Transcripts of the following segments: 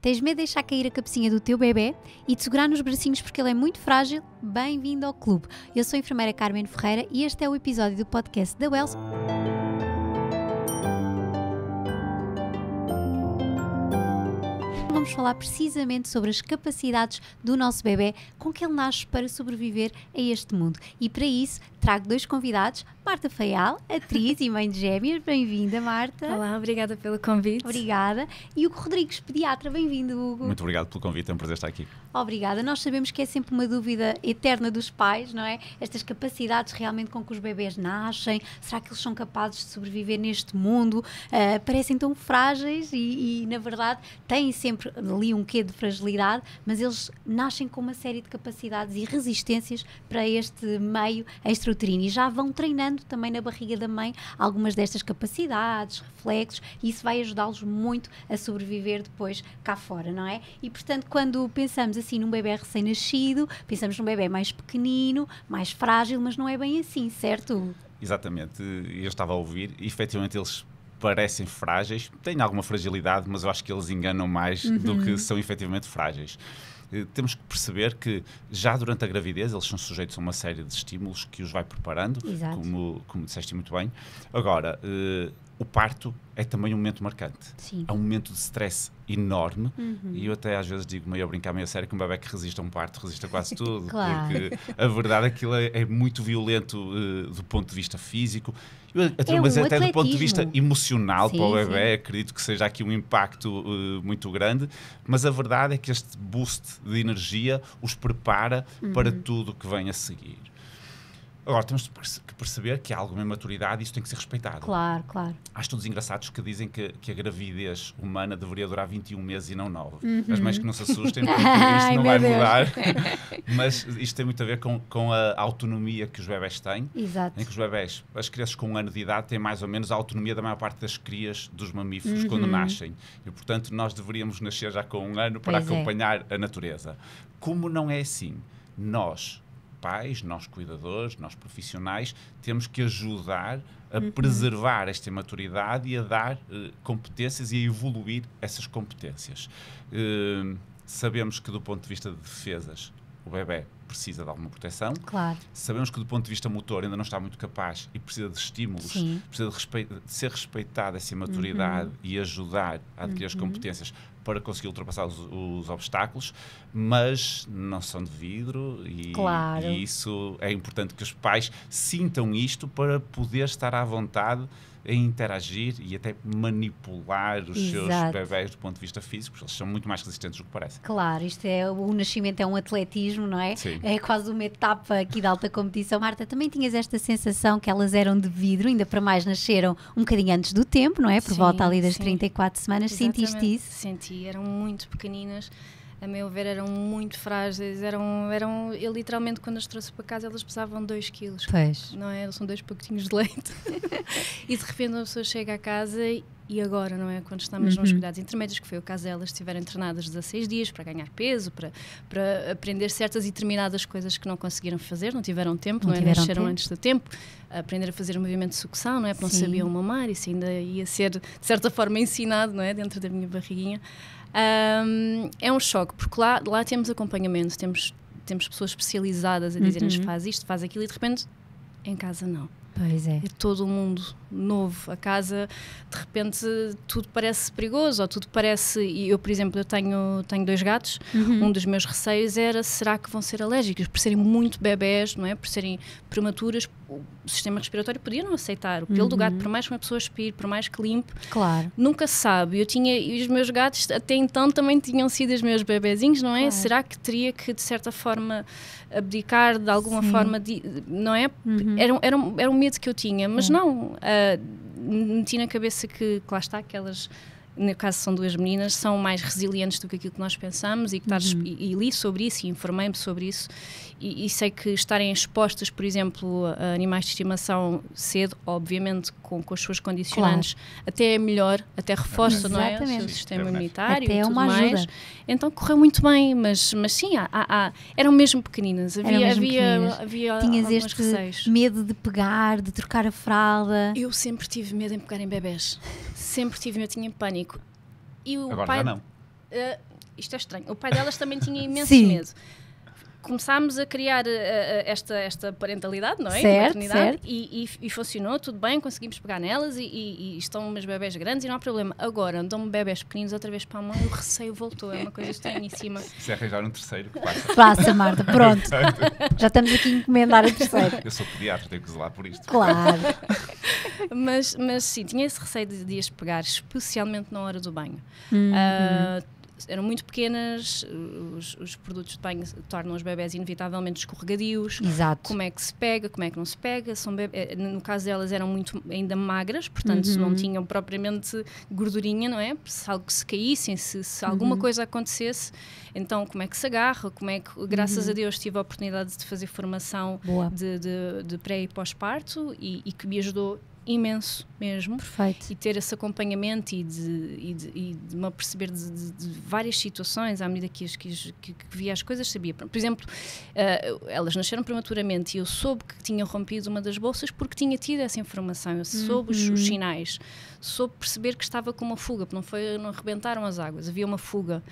Tens medo de deixar cair a cabecinha do teu bebê e de segurar nos bracinhos porque ele é muito frágil? Bem-vindo ao clube. Eu sou a enfermeira Carmen Ferreira e este é o episódio do podcast da Wells. Vamos falar precisamente sobre as capacidades do nosso bebê com que ele nasce para sobreviver a este mundo. E para isso trago dois convidados, Marta Faial, atriz e mãe de gêmeos. Bem-vinda, Marta. Olá, obrigada pelo convite. Obrigada. E Hugo Rodrigues, pediatra. Bem-vindo, Hugo. Muito obrigado pelo convite, é um prazer estar aqui. Obrigada. Nós sabemos que é sempre uma dúvida eterna dos pais, não é? Estas capacidades realmente com que os bebés nascem, será que eles são capazes de sobreviver neste mundo? Parecem tão frágeis e, na verdade, têm sempre ali um quê de fragilidade, mas eles nascem com uma série de capacidades e resistências para este meio extrauterino e já vão treinando também na barriga da mãe algumas destas capacidades, reflexos, e isso vai ajudá-los muito a sobreviver depois cá fora, não é? E, portanto, quando pensamos assim num bebé recém-nascido, pensamos num bebé mais pequenino, mais frágil, mas não é bem assim, certo? Exatamente, eu estava a ouvir e efetivamente eles parecem frágeis, têm alguma fragilidade, mas eu acho que eles enganam mais do que são efetivamente frágeis. Temos que perceber que já durante a gravidez eles são sujeitos a uma série de estímulos que os vai preparando, como disseste muito bem. Agora, o parto é também um momento marcante. Sim. É um momento de stress enorme e eu até às vezes digo meio a brincar, meio a sério, que um bebé que resiste a um parto resiste a quase tudo. Claro. Porque a verdade é que aquilo é muito violento do ponto de vista físico, mas até do ponto de vista emocional. Sim, para o bebé, acredito que seja aqui um impacto muito grande, mas a verdade é que este boost de energia os prepara para tudo o que vem a seguir. Agora, temos que perceber que há alguma imaturidade e isso tem que ser respeitado. Claro, claro. Há estudos engraçados que dizem que a gravidez humana deveria durar 21 meses e não 9. As mães que não se assustem, porque isto não vai mudar. Mas isto tem muito a ver com a autonomia que os bebés têm. Exato. Em que as crianças com 1 ano de idade têm mais ou menos a autonomia da maior parte das crias dos mamíferos quando nascem. E, portanto, nós deveríamos nascer já com 1 ano para acompanhar a natureza. Como não é assim, nós pais, nós cuidadores, nós profissionais, temos que ajudar a preservar esta imaturidade e a dar competências e a evoluir essas competências. Sabemos que do ponto de vista de defesas, o bebé precisa de alguma proteção. Claro. Sabemos que do ponto de vista motor ainda não está muito capaz e precisa de estímulos, precisa de ser respeitada essa imaturidade e ajudar a adquirir as competências para conseguir ultrapassar os obstáculos, mas não são de vidro e isso é importante que os pais sintam isto para poder estar à vontade em interagir e até manipular os seus bebés do ponto de vista físico, porque eles são muito mais resistentes do que parece. Claro, o nascimento é um atletismo, não é? Sim. É quase uma etapa aqui de alta competição. Marta, também tinhas esta sensação que elas eram de vidro, ainda para mais nasceram um bocadinho antes do tempo, não é? Por volta ali das 34 semanas. Exatamente. Sentiste isso? Senti, eram muito pequeninas. A meu ver, eram muito frágeis, eu literalmente, quando as trouxe para casa, elas pesavam 2 quilos. Pois. Não é? São 2 pacotinhos de leite. E de repente uma pessoa chega a casa e agora, não é? Quando estamos nos cuidados intermédios, que foi o caso delas, estiveram internadas 16 dias para ganhar peso, para aprender certas e determinadas coisas que não conseguiram fazer, não tiveram tempo, não é? Nasceram antes do tempo, aprender a fazer o movimento de sucção, não é? Porque não sabiam mamar, isso ainda ia ser, de certa forma, ensinado, não é? Dentro da minha barriguinha. É um choque, porque lá temos acompanhamento, temos pessoas especializadas a dizerem-nos faz isto, faz aquilo, e de repente em casa não. Pois é. É todo um mundo novo. A casa, de repente, tudo parece perigoso, ou tudo parece... E eu, por exemplo, eu tenho 2 gatos. Um dos meus receios era, será que vão ser alérgicos? Por serem muito bebés, não é? Por serem prematuras, o sistema respiratório podia não aceitar. O pelo do gato, por mais que uma pessoa aspire, por mais que limpe, nunca se sabe. E os meus gatos, até então, também tinham sido os meus bebezinhos, não é? Claro. Será que teria que, de certa forma, abdicar de alguma forma, não é? Era um medo que eu tinha, mas não... meti na cabeça que lá está, que elas, no caso são 2 meninas, são mais resilientes do que aquilo que nós pensamos, e li sobre isso e informei-me sobre isso, e sei que estarem expostas, por exemplo, a animais de estimação cedo, obviamente com as suas condicionantes, até é melhor, até reforça, não é? O seu sistema imunitário até e tudo mais. Ajuda. Então correu muito bem, mas sim, eram mesmo pequeninas. Havia Tinhas alguns receios. Medo de pegar, de trocar a fralda? Eu sempre tive medo em pegar em bebés. Sempre tive, eu tinha pânico. E o Agora pai, já não. isto é estranho. O pai delas também tinha imenso Sim. medo. Começámos a criar esta parentalidade, não é? Certo, certo. E funcionou, tudo bem, conseguimos pegar nelas e estão umas bebés grandes e não há problema. Agora, dão-me bebés pequeninos outra vez para a mãe, o receio voltou, é uma coisa estranhíssima. Se arranjar um terceiro, que passa. Passa, Marta, pronto. Já estamos aqui a encomendar a terceira. Eu sou pediatra, tenho que zelar por isto. Claro. Mas sim, tinha esse receio de as pegar, especialmente na hora do banho. Eram muito pequenas, os produtos de banho tornam os bebés inevitavelmente escorregadios. Exato. Como é que se pega, como é que não se pega. No caso delas eram muito ainda magras, portanto não tinham propriamente gordurinha, não é? Se algo se caíssem, se alguma coisa acontecesse, então como é que se agarra, como é que, graças a Deus, tive a oportunidade de fazer formação de pré e pós-parto e que me ajudou imenso mesmo. Perfeito. E ter esse acompanhamento e de me aperceber de várias situações à medida que via as coisas, sabia. Por exemplo, elas nasceram prematuramente e eu soube que tinham rompido uma das bolsas porque tinha tido essa informação, eu soube os sinais, soube perceber que estava com uma fuga, porque não arrebentaram as águas, havia uma fuga,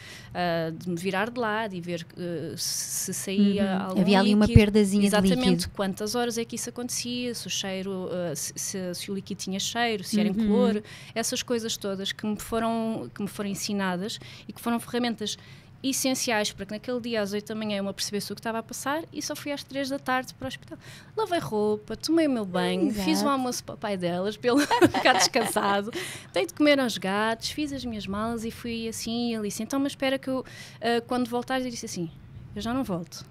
de me virar de lado e ver se saía algum havia ali líquido. uma perdazinha de líquido. Exatamente, quantas horas é que isso acontecia, se o cheiro, se o líquido tinha cheiro, se era incolor, essas coisas todas que me foram ensinadas e que foram ferramentas essenciais para que naquele dia às 8 da manhã eu me apercebesse o que estava a passar e só fui às 3 da tarde para o hospital. Lavei roupa, tomei o meu banho, fiz o almoço para o pai delas para ele ficar descansado, dei de comer aos gatos, fiz as minhas malas e fui assim e ele disse, então mas espera que eu quando voltares, eu disse assim, eu já não volto.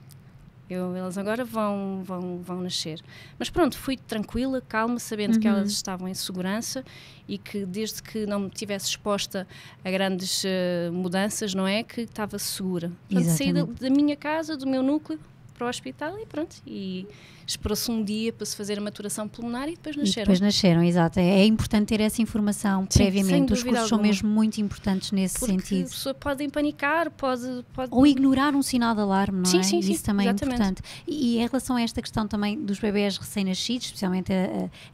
Elas agora vão nascer. Mas pronto, fui tranquila, calma, sabendo que elas estavam em segurança e que desde que não me tivesse exposta a grandes mudanças, não é? Que estava segura. Portanto, saí da minha casa, do meu núcleo, para o hospital e pronto. E esperou-se um dia para se fazer a maturação pulmonar e depois nasceram. E depois nasceram, exato. É importante ter essa informação previamente. Os cursos são mesmo muito importantes nesse sentido. A pessoa pode empanicar, pode... Ou ignorar um sinal de alarme, não é? Sim, isso também exatamente. É importante. E em relação a esta questão também dos bebés recém-nascidos, especialmente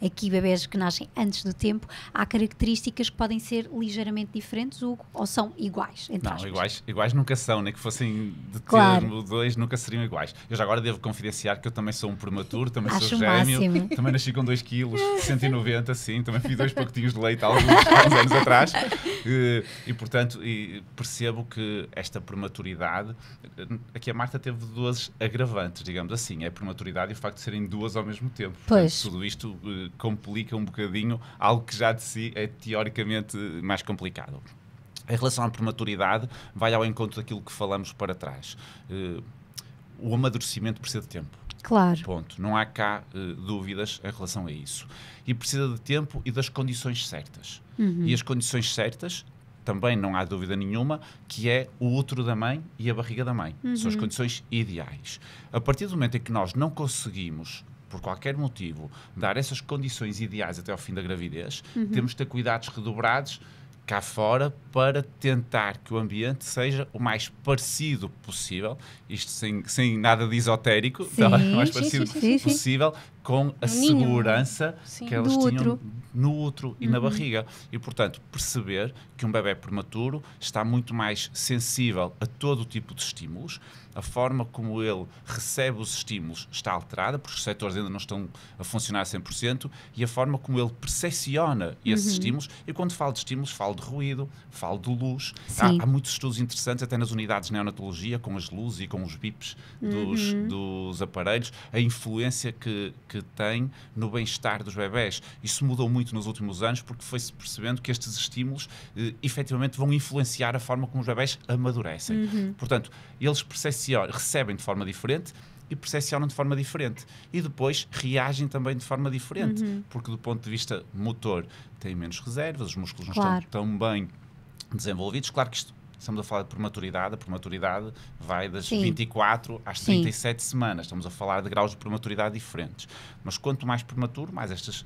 aqui bebés que nascem antes do tempo, há características que podem ser ligeiramente diferentes, Hugo, ou são iguais? Não, iguais nunca são, nem que fossem de termo dois, nunca seriam iguais. Eu já agora devo confidenciar que eu também sou um prematuro, também sou gêmeo, também nasci com 2 kg, 190, sim, também fiz 2 pacotinhos de leite há uns anos atrás e portanto percebo que esta prematuridade, aqui a Marta teve 2 agravantes, digamos assim, é a prematuridade e o facto de serem 2 ao mesmo tempo. Pois. Portanto, tudo isto complica um bocadinho algo que já de si é teoricamente mais complicado. Em relação à prematuridade, vai ao encontro daquilo que falamos para trás. O amadurecimento precisa de tempo. Claro. Ponto. Não há cá dúvidas em relação a isso. E precisa de tempo e das condições certas. E as condições certas, também não há dúvida nenhuma, que é o útero da mãe e a barriga da mãe. São as condições ideais. A partir do momento em que nós não conseguimos, por qualquer motivo, dar essas condições ideais até ao fim da gravidez, temos de ter cuidados redobrados cá fora para tentar que o ambiente seja o mais parecido possível, isto sem nada de esotérico, o mais parecido possível com a segurança que elas tinham no útero e na barriga. E, portanto, perceber que um bebé prematuro está muito mais sensível a todo o tipo de estímulos, a forma como ele recebe os estímulos está alterada, porque os receptores ainda não estão a funcionar a 100%, e a forma como ele percepciona esses estímulos, e quando falo de estímulos, falo de ruído, falo de luz. Há muitos estudos interessantes, até nas unidades de neonatologia, com as luzes e com os bips dos aparelhos, a influência que tem no bem-estar dos bebés. Isso mudou muito nos últimos anos, porque foi-se percebendo que estes estímulos efetivamente vão influenciar a forma como os bebés amadurecem. Portanto, eles recebem de forma diferente e percepcionam de forma diferente. E depois reagem também de forma diferente, porque do ponto de vista motor têm menos reservas, os músculos não estão tão bem desenvolvidos. Claro que isto, estamos a falar de prematuridade, a prematuridade vai das 24 às 37 semanas. Estamos a falar de graus de prematuridade diferentes. Mas quanto mais prematuro, mais estas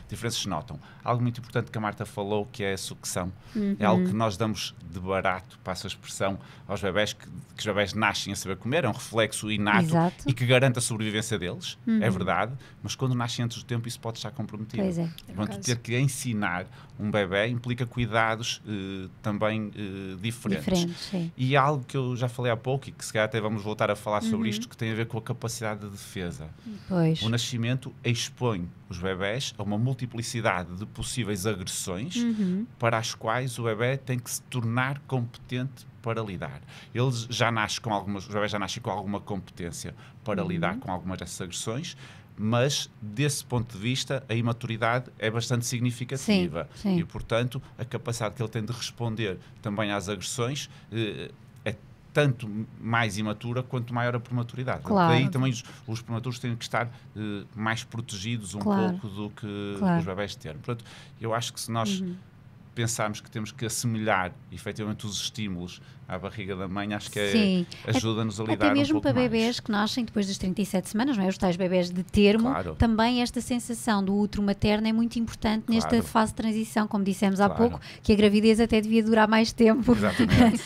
diferenças se notam. Algo muito importante que a Marta falou, que é a sucção. É algo que nós damos de barato, passo a expressão, aos bebés, que os bebés nascem a saber comer, é um reflexo inato e que garante a sobrevivência deles, é verdade, mas quando nascem antes do tempo isso pode estar comprometido. Pois é. Portanto, ter que ensinar um bebé implica cuidados também diferentes diferentes. Sim. E algo que eu já falei há pouco, e que se calhar até vamos voltar a falar sobre isto, que tem a ver com a capacidade de defesa. Pois. O nascimento expõe os bebés a uma multiplicidade de possíveis agressões para as quais o bebé tem que se tornar competente para lidar. Os bebés já nascem com alguma competência para lidar com algumas dessas agressões, mas desse ponto de vista a imaturidade é bastante significativa. Sim. E, portanto, a capacidade que ele tem de responder também às agressões é tanto mais imatura quanto maior a prematuridade. Claro. Daí também os prematuros têm que estar mais protegidos pouco do que os bebés terem. Portanto, eu acho que se nós pensarmos que temos que assemelhar efetivamente os estímulos à barriga da mãe, acho que ajuda-nos a lidar um pouco mais. Até mesmo para bebés que nascem depois das 37 semanas, não é? Os tais bebés de termo, também esta sensação do útero materno é muito importante nesta fase de transição, como dissemos há pouco, que a gravidez até devia durar mais tempo. Exatamente.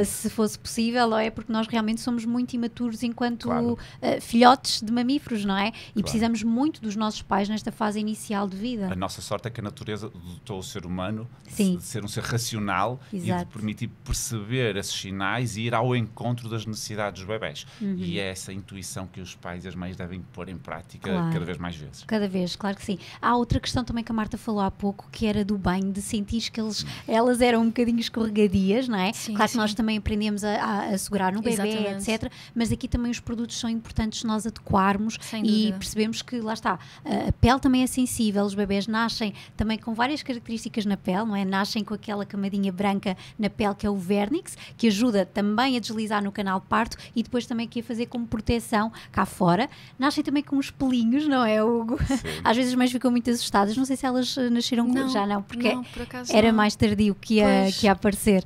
Se fosse possível, não é? Porque nós realmente somos muito imaturos enquanto filhotes de mamíferos, não é? E precisamos muito dos nossos pais nesta fase inicial de vida. A nossa sorte é que a natureza dotou o ser humano de ser um ser racional e de permitir perceber esses sinais e ir ao encontro das necessidades dos bebés. E é essa intuição que os pais e as mães devem pôr em prática cada vez mais vezes. Cada vez, claro que sim. Há outra questão também que a Marta falou há pouco, que era do banho, de sentir que elas eram um bocadinho escorregadias, não é? Sim, claro que nós também aprendemos a segurar no bebê, Exatamente. etc. Mas aqui também os produtos são importantes nós adequarmos e percebemos que, lá está, a pele também é sensível, os bebés nascem também com várias características na pele, não é? Nascem com aquela camadinha branca na pele que é o vernix, que ajuda também a deslizar no canal de parto e depois também aqui a fazer como proteção cá fora. Nascem também com uns pelinhos, não é, Hugo? Às vezes as mães ficam muito assustadas, não sei se elas nasceram com... Já não, porque por acaso era mais tardio que ia aparecer.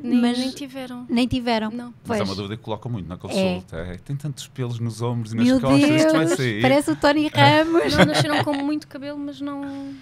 Mas nem tiveram. Nem tiveram. Não. Mas é uma dúvida que colocam muito na consulta. Tem tantos pelos nos ombros e nas Meu costas, Deus, isto vai sair. parece o Tony Ramos. Não, nasceram com muito cabelo, mas não...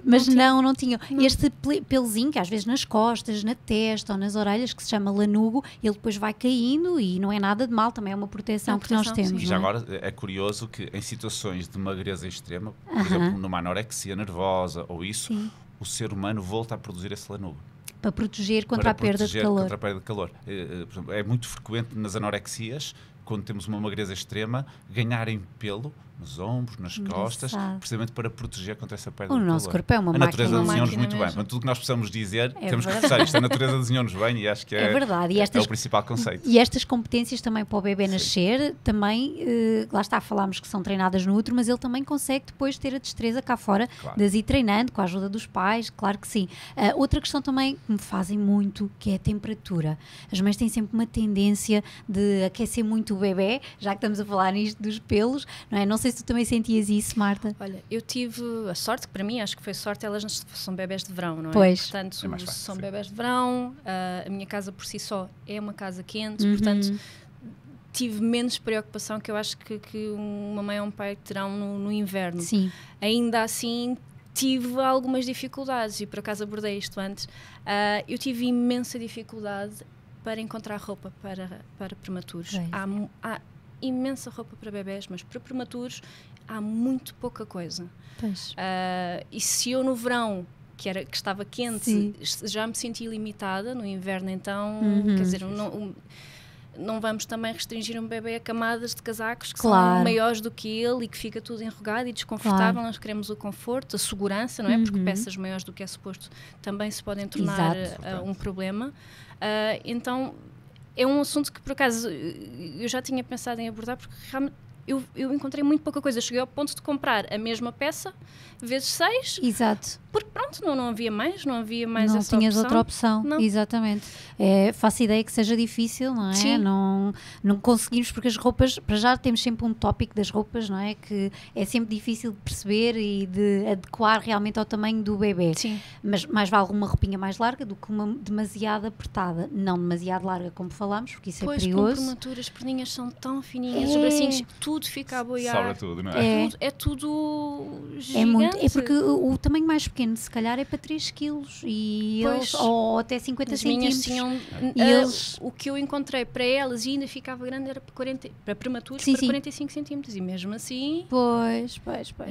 Mas não tinham. Este pelozinho, que às vezes nas costas, na testa ou nas orelhas, que se chama lanugo, ele depois vai caindo e não é nada de mal, também é uma proteção que nós temos. E já agora é curioso que em situações de magreza extrema, por exemplo, numa anorexia nervosa ou isso, o ser humano volta a produzir esse lanugo. Para proteger contra a perda de calor. Contra a perda de calor. Por exemplo, é muito frequente nas anorexias, quando temos uma magreza extrema, ganharem pelo nos ombros, nas costas, precisamente para proteger contra essa perda de calor. O nosso corpo é uma máquina. A natureza desenhou-nos muito bem. Mas tudo o que nós precisamos dizer, temos que reforçar isto. A natureza desenhou-nos bem e acho que é verdade. É o principal conceito. E estas competências também para o bebê nascer, também, lá está, falámos que são treinadas no útero, mas ele também consegue depois ter a destreza cá fora de ir treinando, com a ajuda dos pais, claro que sim. Outra questão também que me fazem muito, que é a temperatura. As mães têm sempre uma tendência de aquecer muito o bebê, já que estamos a falar nisto dos pelos, não é? Não sei se tu também sentias isso, Marta. Olha, eu tive a sorte, que para mim acho que foi sorte, elas são bebés de verão, não é? Pois. Portanto, são bebés de verão, a minha casa por si só é uma casa quente, portanto tive menos preocupação que eu acho que uma mãe ou um pai terão no inverno. Sim. Ainda assim tive algumas dificuldades e por acaso abordei isto antes. Eu tive imensa dificuldade para encontrar roupa para prematuros. Há imensa roupa para bebés, mas para prematuros há muito pouca coisa. E se eu no verão, que estava quente, já me senti limitada, no inverno então, quer dizer, não vamos também restringir um bebê a camadas de casacos que são maiores do que ele e que fica tudo enrugado e desconfortável. Nós queremos o conforto, a segurança, não é? Porque peças maiores do que é suposto também se podem tornar um problema. Então é um assunto que por acaso eu já tinha pensado em abordar, porque realmente eu encontrei muito pouca coisa. Cheguei ao ponto de comprar a mesma peça vezes 6. Exato. Porque pronto, não havia mais não essa tinhas opção. outra opção. Não. Exatamente. Faço ideia que seja difícil, não é? Sim. Não conseguimos, porque as roupas, para já temos sempre um tópico das roupas, não é? Que é sempre difícil de perceber e de adequar realmente ao tamanho do bebê. Sim. Mas mais vale uma roupinha mais larga do que uma demasiado apertada. Não demasiado larga, como falámos, porque isso é perigoso. Com prematuras, as perninhas são tão fininhas, os bracinhos, tudo fica a boiar. Sobra tudo, não é? É tudo gigante. É porque o tamanho mais pequeno, se calhar, é para 3 quilos ou até 50 centímetros. O que eu encontrei para elas e ainda ficava grande era para prematuros, para 45 centímetros. E mesmo assim, Pois.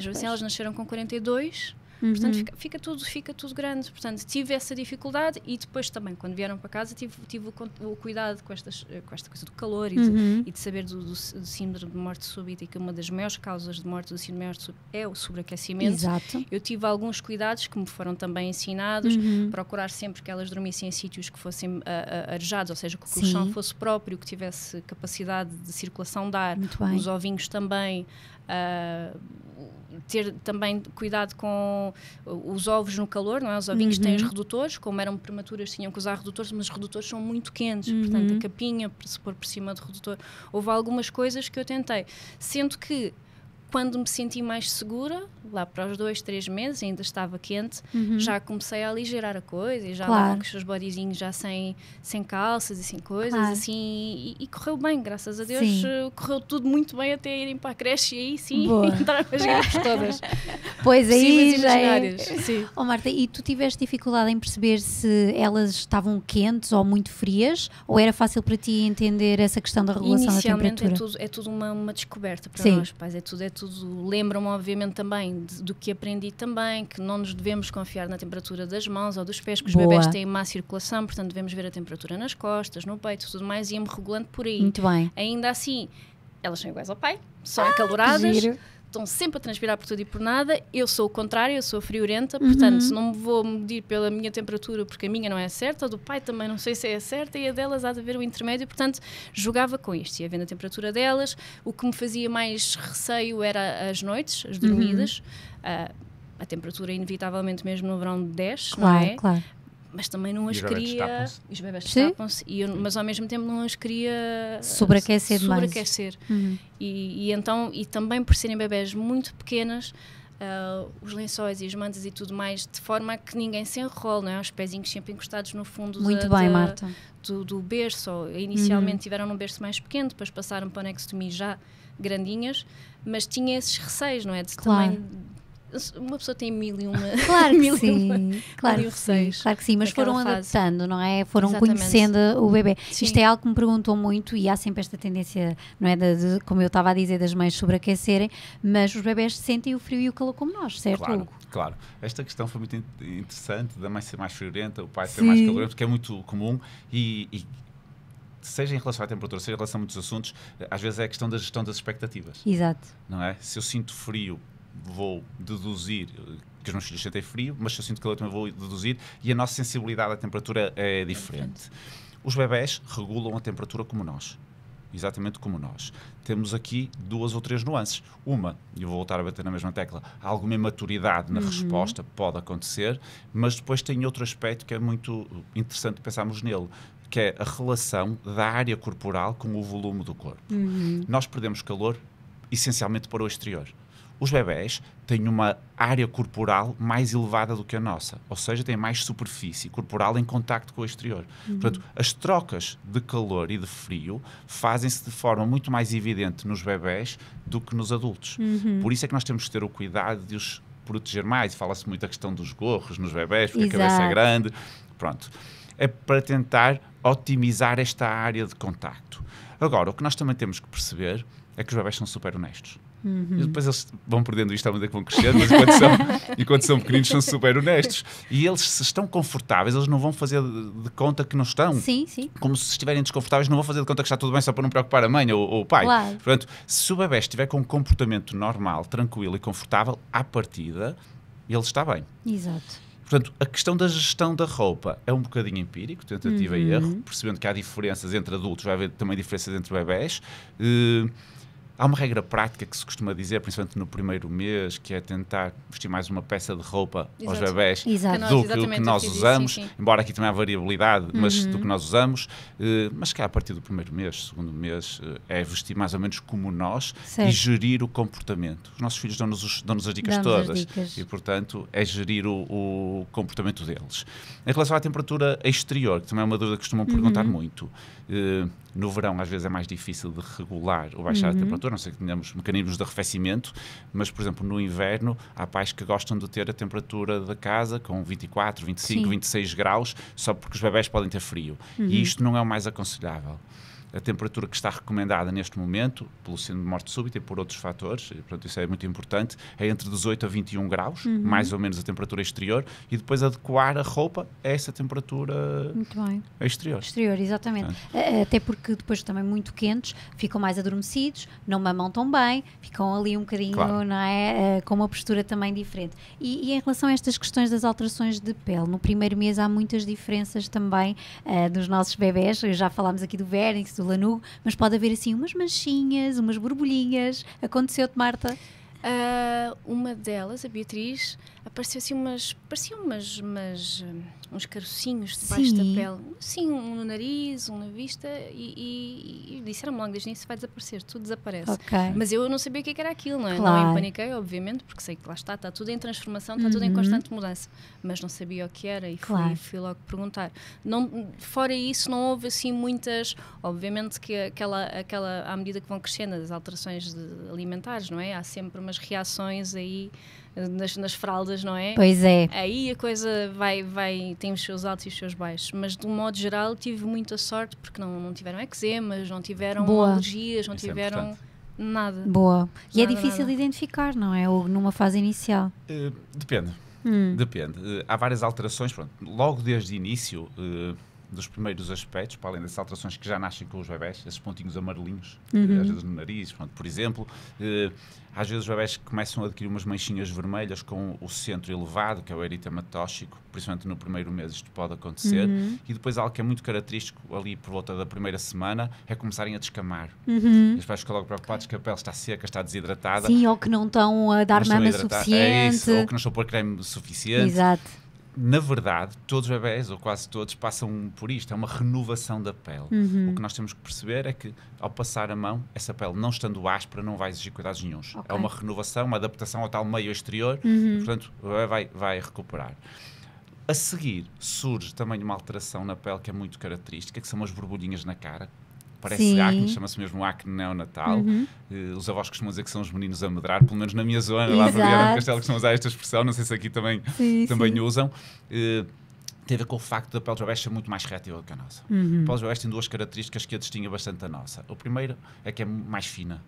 assim elas nasceram com 42. Portanto, fica tudo grande. Portanto, tive essa dificuldade e depois também, quando vieram para casa, tive o cuidado com esta coisa do calor e de saber do síndrome de morte súbita, e que uma das maiores causas de morte do síndrome de morte súbita é o sobreaquecimento. Exato. Eu tive alguns cuidados que me foram também ensinados, procurar sempre que elas dormissem em sítios que fossem arejados, ou seja, que o colchão fosse próprio, que tivesse capacidade de circulação de ar, os ovinhos também, ter também cuidado com os ovos no calor, não é? Os ovinhos têm os redutores, como eram prematuras tinham que usar redutores, mas os redutores são muito quentes, portanto a capinha, para se pôr por cima do redutor, houve algumas coisas que eu tentei, sendo que quando me senti mais segura, lá para os 2, 3 meses, ainda estava quente, já comecei a aligerar a coisa e já andava com os seus bodyzinhos já sem calças e sem coisas, assim, e correu bem, graças a Deus, correu tudo muito bem até irem para a creche e aí sim, entraram as gripes todas. Pois aí já Sim. Oh, Marta, e tu tiveste dificuldade em perceber se elas estavam quentes ou muito frias, ou era fácil para ti entender essa questão da regulação da temperatura? Inicialmente é tudo uma descoberta para nós pais, é tudo lembram-me obviamente também do que aprendi também, que não nos devemos confiar na temperatura das mãos ou dos pés, que os bebés têm má circulação, portanto devemos ver a temperatura nas costas, no peito, tudo mais, e ia-me regulando por aí. Muito bem. Ainda assim, elas são iguais ao pai, são acaloradas, estão sempre a transpirar por tudo e por nada. Eu sou o contrário, eu sou friorenta, portanto não me vou medir pela minha temperatura, porque a minha não é certa, a do pai também não sei se é certa, e a delas há de haver o intermédio, portanto jogava com isto, ia vendo a temperatura delas. O que me fazia mais receio era as noites, as dormidas, a temperatura inevitavelmente mesmo no verão desce, não é? Claro. Mas também não as queria. Os bebés destapam-se, mas ao mesmo tempo não as queria sobreaquecer demais. E também por serem bebés muito pequenas, os lençóis e as mantas e tudo mais, de forma a que ninguém se enrole, não é? Os pezinhos sempre encostados no fundo Marta. Do berço. Inicialmente tiveram num berço mais pequeno, depois passaram para a Nextomy já grandinhas, mas tinha esses receios, não é? Também, uma pessoa tem mil e uma receios. Claro que sim, mas foram adaptando, não é? Foram conhecendo o bebê. Sim. Isto é algo que me perguntam muito, e há sempre esta tendência, não é, como eu estava a dizer, das mães sobreaquecerem, mas os bebés sentem o frio e o calor como nós, certo, Hugo? Claro. Esta questão foi muito interessante, da mãe ser mais friorenta, o pai ser mais calorento, que é muito comum, e seja em relação à temperatura, seja em relação a muitos assuntos, às vezes é a questão da gestão das expectativas. Exato. Não é? Se eu sinto frio, vou deduzir que os meus filhos sentem frio, mas se eu sinto calor também vou deduzir, e a nossa sensibilidade à temperatura é diferente. Os bebés regulam a temperatura como nós, exatamente como nós. Temos aqui 2 ou 3 nuances. Uma, e eu vou voltar a bater na mesma tecla, alguma imaturidade na resposta pode acontecer, mas depois tem outro aspecto que é muito interessante pensarmos nele, que é a relação da área corporal com o volume do corpo. Nós perdemos calor essencialmente para o exterior. Os bebés têm uma área corporal mais elevada do que a nossa, ou seja, têm mais superfície corporal em contacto com o exterior. Portanto, as trocas de calor e de frio fazem-se de forma muito mais evidente nos bebés do que nos adultos. Por isso é que nós temos que ter o cuidado de os proteger mais. Fala-se muito a questão dos gorros nos bebés, porque a cabeça é grande. Pronto. É para tentar otimizar esta área de contacto. Agora, o que nós também temos que perceber é que os bebés são super honestos. E depois eles vão perdendo isto à medida que vão crescendo, mas enquanto são pequeninos são super honestos. E eles, se estão confortáveis, eles não vão fazer de conta que não estão. Sim. Como se estiverem desconfortáveis, não vão fazer de conta que está tudo bem só para não preocupar a mãe ou o pai. Claro. Portanto, se o bebé estiver com um comportamento normal, tranquilo e confortável, à partida, ele está bem. Exato. Portanto, a questão da gestão da roupa é um bocadinho empírico, tentativa e erro, percebendo que há diferenças entre adultos, vai haver também diferenças entre bebés. Há uma regra prática que se costuma dizer, principalmente no primeiro mês, que é tentar vestir mais uma peça de roupa aos bebés do que nós usamos, embora aqui também há variabilidade, mas do que nós usamos, mas que a partir do primeiro mês, segundo mês, é vestir mais ou menos como nós e gerir o comportamento. Os nossos filhos dão-nos as dicas todas e, portanto, é gerir o comportamento deles. Em relação à temperatura exterior, que também é uma dúvida que costumam perguntar muito, no verão às vezes é mais difícil de regular ou baixar a temperatura, não sei que tenhamos mecanismos de arrefecimento, mas, por exemplo, no inverno há pais que gostam de ter a temperatura da casa com 24, 25, 26 graus, só porque os bebés podem ter frio. E isto não é o mais aconselhável. a temperatura que está recomendada neste momento, pelo síndrome de morte súbita e por outros fatores, e, portanto isso é muito importante, é entre 18 a 21 graus, mais ou menos a temperatura exterior, e depois adequar a roupa a essa temperatura exterior. Exterior, exatamente. Até porque depois também muito quentes, ficam mais adormecidos, não mamam tão bem, ficam ali um bocadinho, claro, não é? Com uma postura também diferente. E em relação a estas questões das alterações de pele, no primeiro mês há muitas diferenças também dos nossos bebés, já falámos aqui do vernix, do lanugo, mas pode haver assim umas manchinhas, umas borbulhinhas. Aconteceu-te, Marta? Uma delas, a Beatriz, apareceu assim uns carocinhos debaixo da pele, assim, um no nariz, um na vista, e disseram-me logo desde isso vai desaparecer, tudo desaparece. Mas eu não sabia o que era aquilo, não é? Claro. Não empaniquei, obviamente, porque sei que lá está tudo em transformação, está tudo em constante mudança, mas não sabia o que era e fui logo perguntar. Não, fora isso, não houve assim muitas, obviamente que à medida que vão crescendo as alterações alimentares, não é? Há sempre umas reações aí nas fraldas, não é? Pois é. Aí a coisa tem os seus altos e os seus baixos, mas de um modo geral tive muita sorte porque não tiveram eczemas, não tiveram alergias, não tiveram nada. Boa. E é difícil de identificar, não é? Ou numa fase inicial? Depende. Depende. Há várias alterações, pronto, logo desde o início dos primeiros aspectos, para além dessas alterações que já nascem com os bebés, esses pontinhos amarelinhos, às vezes no nariz, pronto, por exemplo, às vezes os bebés começam a adquirir umas manchinhas vermelhas com o centro elevado, que é o eritema tóxico, principalmente no primeiro mês isto pode acontecer, e depois algo que é muito característico ali por volta da primeira semana é começarem a descamar. E os pais ficam logo preocupados que a pele está seca, está desidratada. Sim, ou que não estão a dar mama suficiente. É isso, ou que não estão a pôr creme suficiente. Exato. Na verdade, todos os bebés, ou quase todos, passam por isto. É uma renovação da pele. O que nós temos que perceber é que, ao passar a mão, essa pele, não estando áspera, não vai exigir cuidados nenhuns. É uma renovação, uma adaptação ao tal meio exterior, e, portanto, o bebê vai recuperar. A seguir, surge também uma alteração na pele que é muito característica, que são as borbulhinhas na cara. Parece acne, chama-se mesmo acne neonatal. Os avós costumam dizer que são os meninos a medrar, pelo menos na minha zona, lá para Viana do Castelo, costumam usar esta expressão, não sei se aqui também usam. Tem a ver com o facto da pele dos bebés ser muito mais reativa do que a nossa. A pele dos bebés tem duas características que a distinguem bastante da nossa. O primeiro é que é mais fina.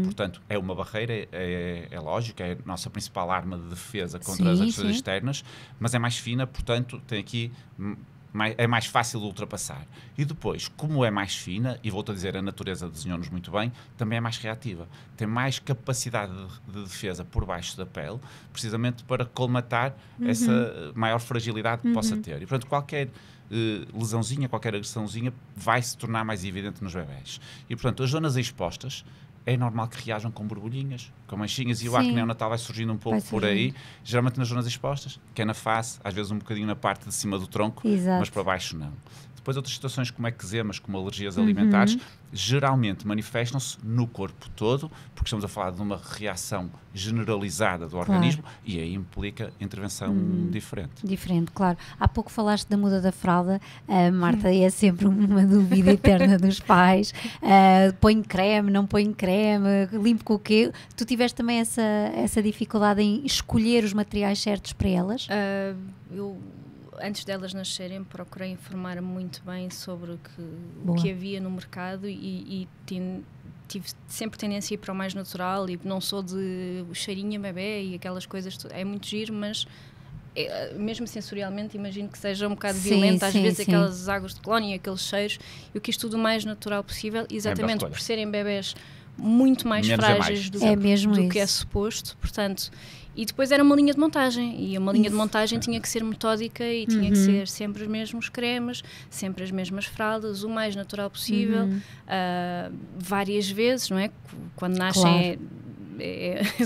Portanto, é uma barreira, é lógico, é a nossa principal arma de defesa contra as agressões externas, mas é mais fina, portanto, tem aqui... é mais fácil de ultrapassar. E depois, como é mais fina, e volto a dizer, a natureza desenhou-nos muito bem, também é mais reativa. Tem mais capacidade de defesa por baixo da pele, precisamente para colmatar essa maior fragilidade que possa ter. E, portanto, qualquer lesãozinha, qualquer agressãozinha vai se tornar mais evidente nos bebés. E, portanto, as zonas expostas, é normal que reajam com borbulhinhas, com manchinhas, e o acne neonatal vai surgindo um pouco por aí, geralmente nas zonas expostas, que é na face, às vezes um bocadinho na parte de cima do tronco, mas para baixo não. Depois outras situações como eczemas, como alergias alimentares, geralmente manifestam-se no corpo todo, porque estamos a falar de uma reação generalizada do organismo, e aí implica intervenção diferente. Diferente, claro. Há pouco falaste da muda da fralda, Marta, é sempre uma dúvida eterna dos pais. Põe creme, não põe creme, limpo com o quê? Tu tiveste também essa dificuldade em escolher os materiais certos para elas? Antes delas nascerem, procurei informar-me muito bem sobre o que havia no mercado e tive sempre tendência a ir para o mais natural, e não sou de cheirinho a bebê e aquelas coisas, é muito giro, mas mesmo sensorialmente imagino que seja um bocado violento, às vezes aquelas águas de colónia, aqueles cheiros. Eu quis tudo o mais natural possível, exatamente por serem bebés muito mais frágeis do que é suposto, portanto. E depois era uma linha de montagem, e uma linha de montagem tinha que ser metódica e tinha que ser sempre os mesmos cremes, sempre as mesmas fraldas, o mais natural possível, várias vezes, não é? Quando nascem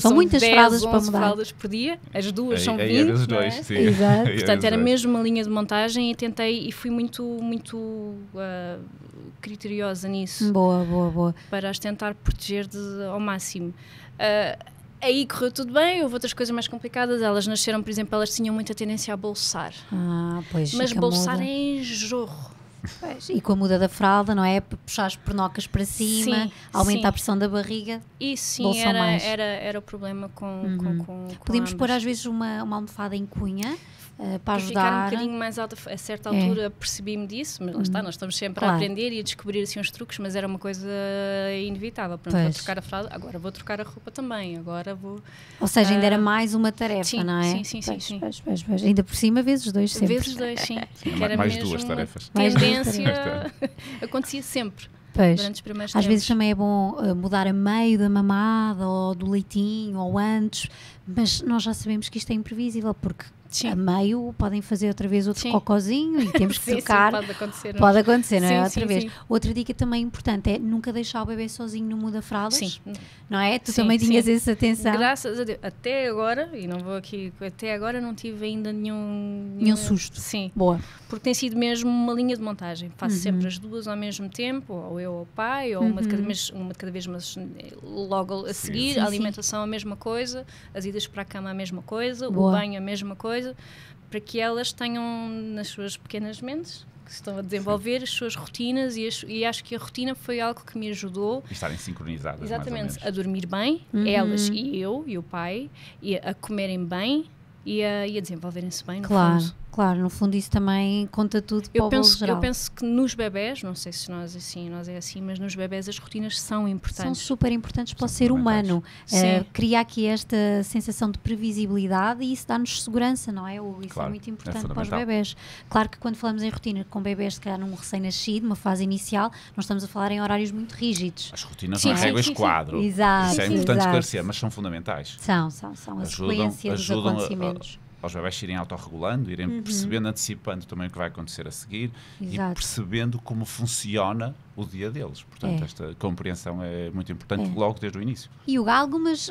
são muitas 10, fraldas 11 para mudar. Fraldas por dia, as duas são 20, vezes dois, sim. Exato. Portanto era mesmo uma linha de montagem, e tentei, e fui muito criteriosa nisso. Boa. Para as tentar proteger ao máximo. Aí correu tudo bem, houve outras coisas mais complicadas. Elas nasceram, por exemplo, elas tinham muita tendência a bolsar. Pois, mas bolsar é enjorro. Pois, e com a muda da fralda, não é? Puxar as pernocas para cima, aumenta a pressão da barriga. Isso sim, era o problema com Podíamos ambos. pôr às vezes uma almofada em cunha. para ajudar. Ficar um bocadinho mais alta, a certa altura percebi-me disso, mas lá está, nós estamos sempre a aprender e a descobrir assim uns truques, mas era uma coisa inevitável. Pronto, vou trocar a fralda, agora vou trocar a roupa também, agora vou... Ou seja, ainda era mais uma tarefa, sim, não é? Sim. Pois. Ainda por cima, vezes 2 sempre. Vezes 2, sim. Que era mais duas tarefas. Tendência acontecia sempre. Pois. Durante os primeiros Às tempos. vezes também é bom mudar a meio da mamada ou do leitinho ou antes, mas nós já sabemos que isto é imprevisível, porque a meio podem fazer outra vez outro cocózinho e temos que trocar. Pode acontecer. Pode acontecer, não é? Outra vez. Sim. Outra dica também importante é nunca deixar o bebê sozinho no muda-fraldas. Sim. Não é? Tu também tinhas essa atenção. Graças a Deus. Até agora, e não vou aqui, até agora não tive ainda nenhum susto. Sim. Boa. Porque tem sido mesmo uma linha de montagem. Faço sempre as duas ao mesmo tempo, ou eu ou o pai, ou uma de cada vez, mas logo a seguir. A alimentação a mesma coisa, as idas para a cama a mesma coisa, o banho a mesma coisa, para que elas tenham nas suas pequenas mentes, que estão a desenvolver as suas rotinas e acho que a rotina foi algo que me ajudou. E estarem sincronizadas. Exatamente, a dormir bem, elas e eu e o pai, e a comerem bem e a desenvolverem-se bem, no fundo. Claro, no fundo isso também conta tudo para o bolo geral. Eu penso que nos bebés, não sei se nós é assim, mas nos bebés as rotinas são importantes. São super importantes para o ser humano. Cria aqui esta sensação de previsibilidade e isso dá-nos segurança, não é? Isso é muito importante para os bebés. Claro que quando falamos em rotina com bebés, se calhar num recém-nascido, uma fase inicial, nós estamos a falar em horários muito rígidos. As rotinas não é réguas quadro. Exato. Isso é importante esclarecer, mas são fundamentais. São. A sequência dos acontecimentos. Aos bebés irem autorregulando, irem percebendo, antecipando também o que vai acontecer a seguir e percebendo como funciona o dia deles. Portanto, esta compreensão é muito importante logo desde o início. E Hugo, há algumas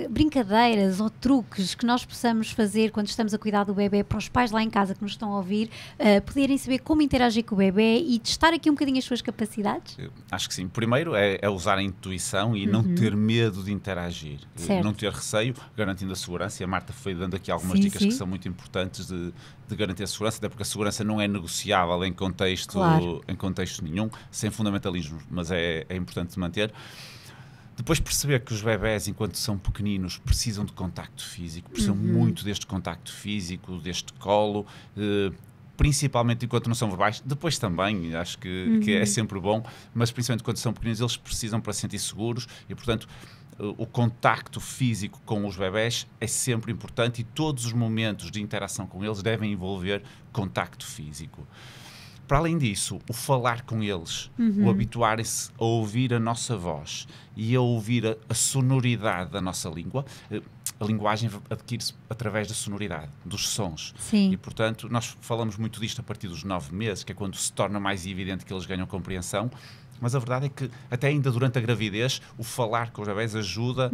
brincadeiras ou truques que nós possamos fazer quando estamos a cuidar do bebê para os pais lá em casa que nos estão a ouvir, poderem saber como interagir com o bebê e testar aqui um bocadinho as suas capacidades? Acho que sim. Primeiro é usar a intuição e não ter medo de interagir. Não ter receio, garantindo a segurança. E a Marta foi dando aqui algumas dicas que são muito importantes de garantir a segurança, até porque a segurança não é negociável em contexto nenhum, sem fundamentalismo, mas é importante manter. Depois perceber que os bebés, enquanto são pequeninos, precisam de contacto físico, precisam muito deste contacto físico, deste colo, principalmente enquanto não são verbais, depois também, acho que é sempre bom, mas principalmente quando são pequeninos, eles precisam para se sentir seguros e, portanto, o contacto físico com os bebés é sempre importante e todos os momentos de interação com eles devem envolver contacto físico. Para além disso, o falar com eles, o habituarem-se a ouvir a nossa voz e a ouvir a sonoridade da nossa língua, a linguagem adquire-se através da sonoridade, dos sons. Sim. E, portanto, nós falamos muito disto a partir dos 9 meses, que é quando se torna mais evidente que eles ganham compreensão. Mas a verdade é que até ainda durante a gravidez o falar com os bebés ajuda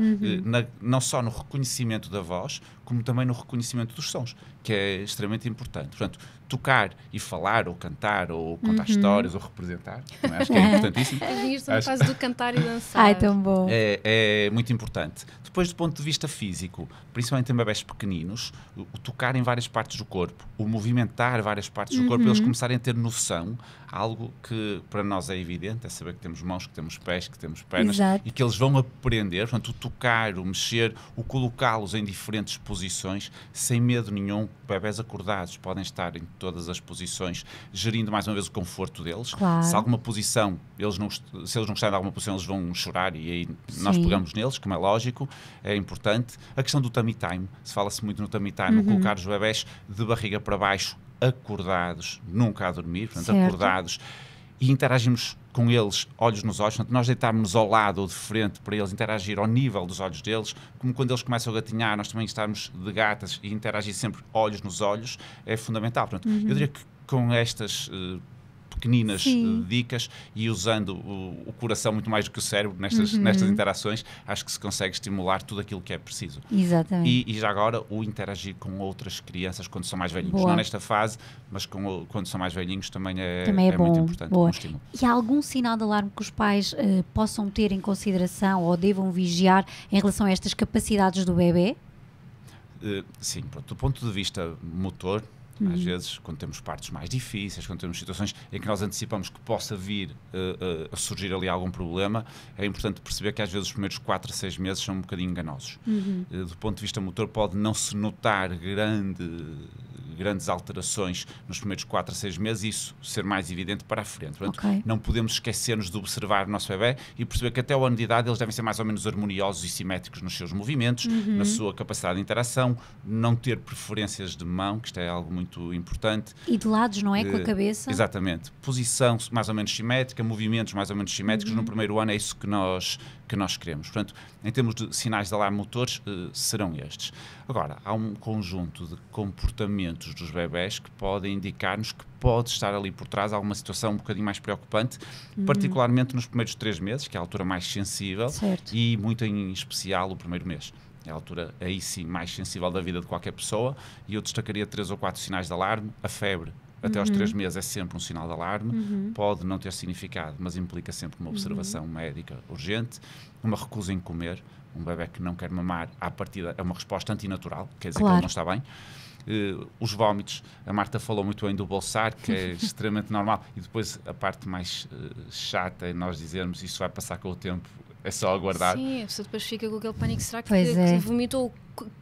não só no reconhecimento da voz, como também no reconhecimento dos sons, que é extremamente importante. Portanto, tocar e falar, ou cantar, ou contar histórias, ou representar, também acho que é importantíssimo. Isto na fase do cantar e dançar. Ai, tão bom. É muito importante. Depois, do ponto de vista físico, principalmente em bebés pequeninos, o tocar em várias partes do corpo, o movimentar várias partes do corpo, eles começarem a ter noção, algo que para nós é evidente, é saber que temos mãos, que temos pés, que temos pernas, e que eles vão aprender, portanto, o tocar, o mexer, o colocá-los em diferentes posições, sem medo nenhum. Bebés acordados podem estar em todas as posições, gerindo mais uma vez o conforto deles. Claro. Se alguma posição, se eles não gostarem de alguma posição, eles vão chorar e aí nós pegamos neles, como é lógico, é importante. A questão do tummy time, se fala-se muito no tummy time, colocar os bebés de barriga para baixo, acordados, nunca a dormir, portanto, acordados, e interagimos com eles olhos nos olhos, portanto, nós deitarmos-nos ao lado ou de frente para eles interagir ao nível dos olhos deles, como quando eles começam a gatinhar, nós também estarmos de gatas e interagir sempre olhos nos olhos, é fundamental. Portanto, eu diria que com estas pequeninas dicas e usando o coração muito mais do que o cérebro nestas interações, acho que se consegue estimular tudo aquilo que é preciso. Exatamente. E já agora o interagir com outras crianças quando são mais velhinhos. Boa. Não nesta fase, mas quando são mais velhinhos também é bom. muito importante. Boa. Um estímulo. E há algum sinal de alarme que os pais possam ter em consideração ou devam vigiar em relação a estas capacidades do bebê? Sim, pronto. Do ponto de vista motor, às vezes, quando temos partos mais difíceis, quando temos situações em que nós antecipamos que possa vir a surgir ali algum problema, é importante perceber que às vezes os primeiros 4 a 6 meses são um bocadinho enganosos. Do ponto de vista motor, pode não se notar grande grandes alterações nos primeiros 4 a 6 meses e isso ser mais evidente para a frente. Portanto, não podemos esquecer-nos de observar o nosso bebê e perceber que até o ano de idade eles devem ser mais ou menos harmoniosos e simétricos nos seus movimentos, na sua capacidade de interação, não ter preferências de mão, que isto é algo muito importante. E de lados, não é? Com a cabeça. Exatamente. Posição mais ou menos simétrica, movimentos mais ou menos simétricos. No primeiro ano é isso que nós queremos. Portanto, em termos de sinais de alarme motores, serão estes. Agora, há um conjunto de comportamentos dos bebés que podem indicar-nos que pode estar ali por trás alguma situação um bocadinho mais preocupante, particularmente nos primeiros 3 meses, que é a altura mais sensível, e muito em especial o primeiro mês. É a altura, aí sim, mais sensível da vida de qualquer pessoa, e eu destacaria 3 ou 4 sinais de alarme. A febre, até aos 3 meses, é sempre um sinal de alarme, pode não ter significado, mas implica sempre uma observação médica urgente. Uma recusa em comer, um bebé que não quer mamar, à partida é uma resposta antinatural, quer dizer que ele não está bem. Os vómitos, a Marta falou muito bem do bolsar, que é extremamente normal, e depois a parte mais chata é nós dizermos isso vai passar com o tempo, é só aguardar. Sim, a pessoa depois fica com aquele pânico, será que vomitou?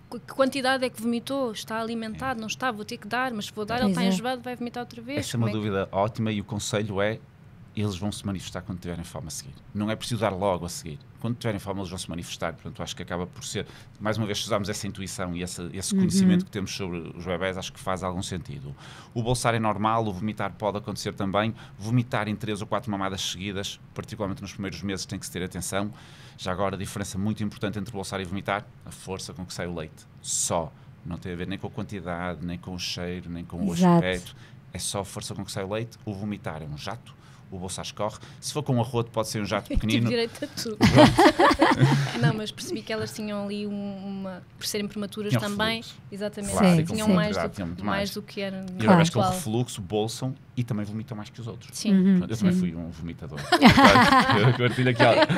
Que quantidade é que vomitou? Está alimentado? Não está? Vou ter que dar, mas se vou dar, ele está enjoado, vai vomitar outra vez. Essa é uma dúvida ótima e o conselho é: eles vão se manifestar quando tiverem fome a seguir. Não é preciso dar logo a seguir. Quando tiverem fome, eles vão se manifestar. Portanto, acho que acaba por ser, mais uma vez, se usarmos essa intuição e esse conhecimento que temos sobre os bebés, acho que faz algum sentido. O bolsar é normal, o vomitar pode acontecer também. Vomitar em 3 ou 4 mamadas seguidas, particularmente nos primeiros meses, tem que se ter atenção. Já agora, a diferença muito importante entre bolsar e vomitar, a força com que sai o leite. Só. Não tem a ver nem com a quantidade, nem com o cheiro, nem com o aspecto. É só a força com que sai o leite. O vomitar é um jato. O bolsar escorre. Se for com um arroto, pode ser um jato pequenino. Tive direito a tudo. Não, mas percebi que elas tinham ali por serem prematuras tinham também. Refluxo. Exatamente. Claro, tinham mais do que era. E os bebés com refluxo bolsam e também vomitam mais que os outros. Sim. Eu também fui um vomitador.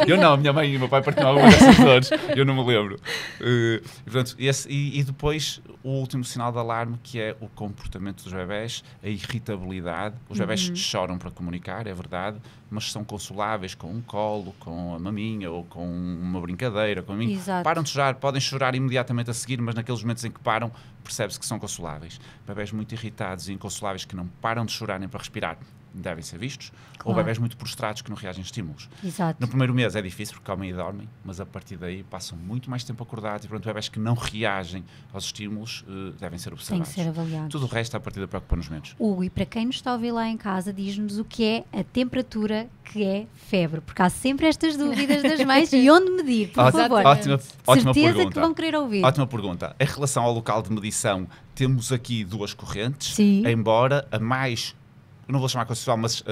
Eu não, a minha mãe e o meu pai partiam alguma dessas dores. Eu não me lembro. E depois o último sinal de alarme, que é o comportamento dos bebés, a irritabilidade. Os bebés choram para comunicar, é verdade, mas são consoláveis com um colo, com a maminha ou com uma brincadeira. Com param de chorar, podem chorar imediatamente a seguir, mas naqueles momentos em que param, percebe-se que são consoláveis. Bebés muito irritados e inconsoláveis que não param de chorar nem para respirar devem ser vistos, ou bebés muito prostrados que não reagem a estímulos. No primeiro mês é difícil porque comem e dormem, mas a partir daí passam muito mais tempo acordados e, portanto, bebés que não reagem aos estímulos devem ser observados. Tem que ser avaliados. Tudo o resto, a partir da preocupa-nos menos. Hugo, e para quem nos está a ouvir lá em casa, diz-nos o que é a temperatura que é febre, porque há sempre estas dúvidas das mães e onde medir, por favor. Ótima certeza pergunta. Que vão querer ouvir. Ótima pergunta. Em relação ao local de medição, temos aqui 2 correntes, Sim. Embora a mais, eu não vou chamar consensual, mas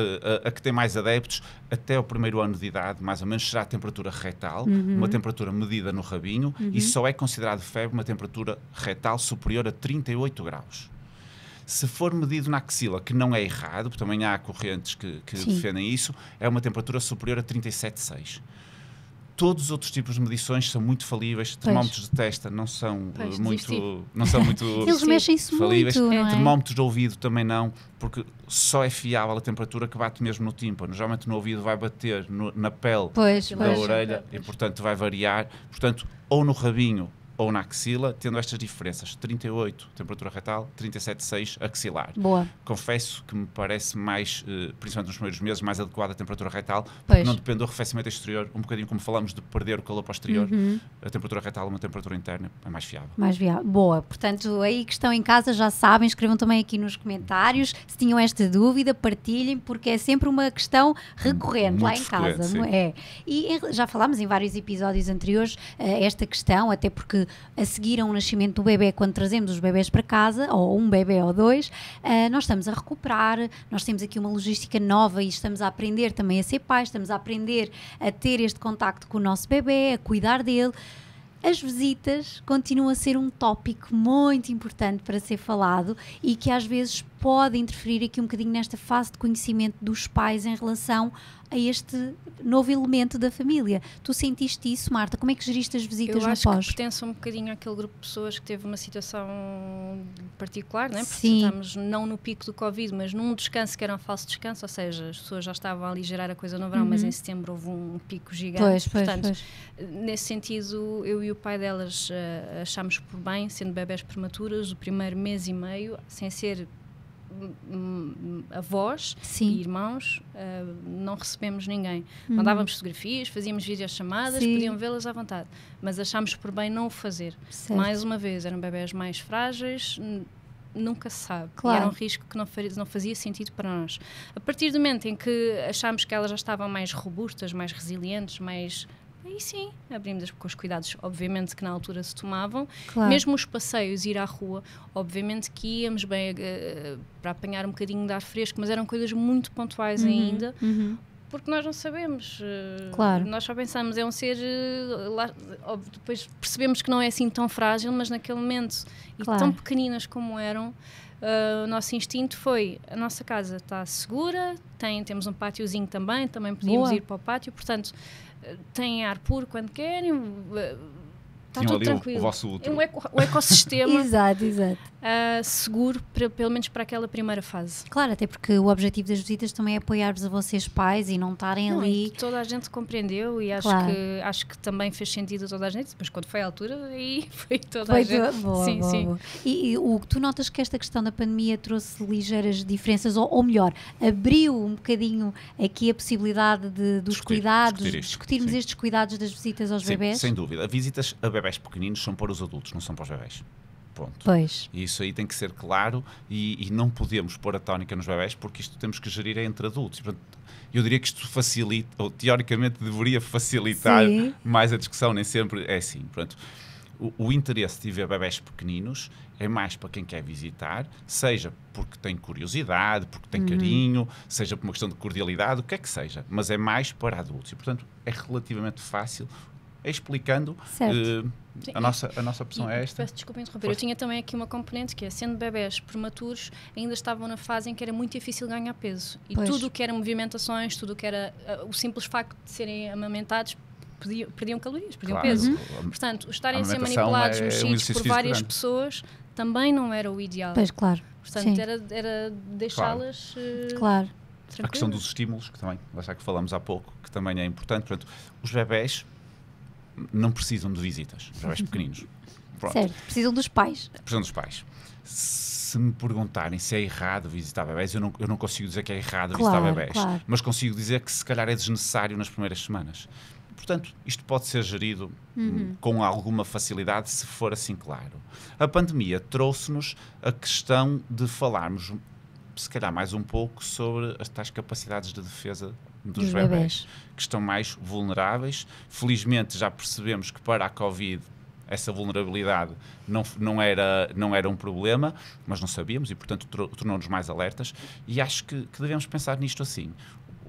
a que tem mais adeptos, até o primeiro ano de idade, mais ou menos, será a temperatura retal, uma temperatura medida no rabinho, e só é considerado febre uma temperatura retal superior a 38 graus. Se for medido na axila, que não é errado, porque também há correntes que defendem isso, é uma temperatura superior a 37,6. Todos os outros tipos de medições são muito falíveis. Termómetros de testa não são muito Eles mexem-se falíveis. muito, não é? Termómetros de ouvido também não, porque só é fiável a temperatura que bate mesmo no tímpano. Geralmente no ouvido vai bater na pele da orelha e, portanto, vai variar. Portanto, ou no rabinho ou na axila, tendo estas diferenças: 38 temperatura retal, 37,6 axilar. Boa. Confesso que me parece mais, principalmente nos primeiros meses, mais adequada a temperatura retal, porque não depende do arrefecimento exterior, um bocadinho como falamos de perder o calor posterior. A temperatura retal, uma temperatura interna, é mais fiável. Mais viável. Boa. Portanto, aí que estão em casa já sabem, escrevam também aqui nos comentários, se tinham esta dúvida, partilhem, porque é sempre uma questão recorrente lá em casa. Sim. E já falámos em vários episódios anteriores esta questão, até porque a seguir a um nascimento do bebê, quando trazemos os bebés para casa, ou um bebê ou 2, nós estamos a recuperar, nós temos aqui uma logística nova e estamos a aprender também a ser pais, estamos a aprender a ter este contacto com o nosso bebê, a cuidar dele. As visitas continuam a ser um tópico muito importante para ser falado e que às vezes pode interferir aqui um bocadinho nesta fase de conhecimento dos pais em relação a este novo elemento da família. Tu sentiste isso, Marta? Como é que geriste as visitas no pós? Eu acho que pertence um bocadinho àquele grupo de pessoas que teve uma situação particular, né? Porque Sim. estamos não no pico do Covid, mas num descanso que era um falso descanso, ou seja, as pessoas já estavam a aligerar a coisa no verão, mas em setembro houve um pico gigante. Portanto, nesse sentido, eu e o pai delas achámos por bem, sendo bebés prematuras, o primeiro mês e meio, sem ser avós e irmãos, não recebemos ninguém. Mandávamos fotografias, fazíamos videochamadas, podiam vê-las à vontade, mas achámos por bem não o fazer. Certo. Mais uma vez, eram bebés mais frágeis, nunca se sabe. Claro. E era um risco que não fazia sentido para nós. A partir do momento em que achámos que elas já estavam mais robustas, mais resilientes, aí sim, abrimos com os cuidados, obviamente, que na altura se tomavam. Claro. Mesmo os passeios, ir à rua, obviamente que íamos bem para apanhar um bocadinho de ar fresco, mas eram coisas muito pontuais ainda, porque nós não sabemos. Claro. Nós só pensamos, é um ser... depois percebemos que não é assim tão frágil, mas naquele momento, e tão pequeninas como eram, o nosso instinto foi, a nossa casa está segura, temos um pátiozinho também podíamos ir para o pátio, portanto, têm ar puro quando querem, está tudo tranquilo. O vosso útero. O ecossistema exato. seguro, pelo menos para aquela primeira fase. Claro, até porque o objetivo das visitas também é apoiar-vos a vocês pais e não estarem ali... Toda a gente compreendeu e acho que também fez sentido a toda a gente. Depois, quando foi a altura, aí foi toda a gente. Boa. E tu notas que esta questão da pandemia trouxe ligeiras diferenças, ou melhor, abriu um bocadinho aqui a possibilidade dos cuidados, discutirmos estes cuidados das visitas aos bebés? Sem dúvida. Visitas a bebés pequeninos são para os adultos, não são para os bebés. Ponto. Pois. E isso aí tem que ser claro e não podemos pôr a tónica nos bebés, porque isto temos que gerir entre adultos. Portanto, eu diria que isto facilita, ou teoricamente deveria facilitar mais a discussão, nem sempre é assim. Portanto, o interesse de ver bebés pequeninos é mais para quem quer visitar, seja porque tem curiosidade, porque tem carinho, seja por uma questão de cordialidade, o que é que seja, mas é mais para adultos e, portanto, é relativamente fácil. Explicando, a nossa opção é esta. Peço desculpa interromper. Eu tinha também aqui uma componente que é, sendo bebés prematuros, ainda estavam na fase em que era muito difícil ganhar peso. E tudo o que era movimentações, tudo o que era o simples facto de serem amamentados, perdiam calorias, perdiam peso. Portanto, estarem a ser manipulados, mexidos por várias pessoas, também não era o ideal. Pois, claro. Portanto, era deixá-las... Claro. A questão dos estímulos, que também, lá está que falamos há pouco, que também é importante. Portanto, os bebés não precisam de visitas, os bebés pequeninos. Pronto. Certo, precisam dos pais. Precisam dos pais. Se me perguntarem se é errado visitar bebés, eu não consigo dizer que é errado visitar bebés, mas consigo dizer que se calhar é desnecessário nas primeiras semanas. Portanto, isto pode ser gerido com alguma facilidade, se for assim claro. A pandemia trouxe-nos a questão de falarmos, se calhar mais um pouco, sobre as tais capacidades de defesa dos bebés, que estão mais vulneráveis. Felizmente já percebemos que para a Covid essa vulnerabilidade não era um problema, mas não sabíamos e, portanto, tornou-nos mais alertas. E acho que devemos pensar nisto assim.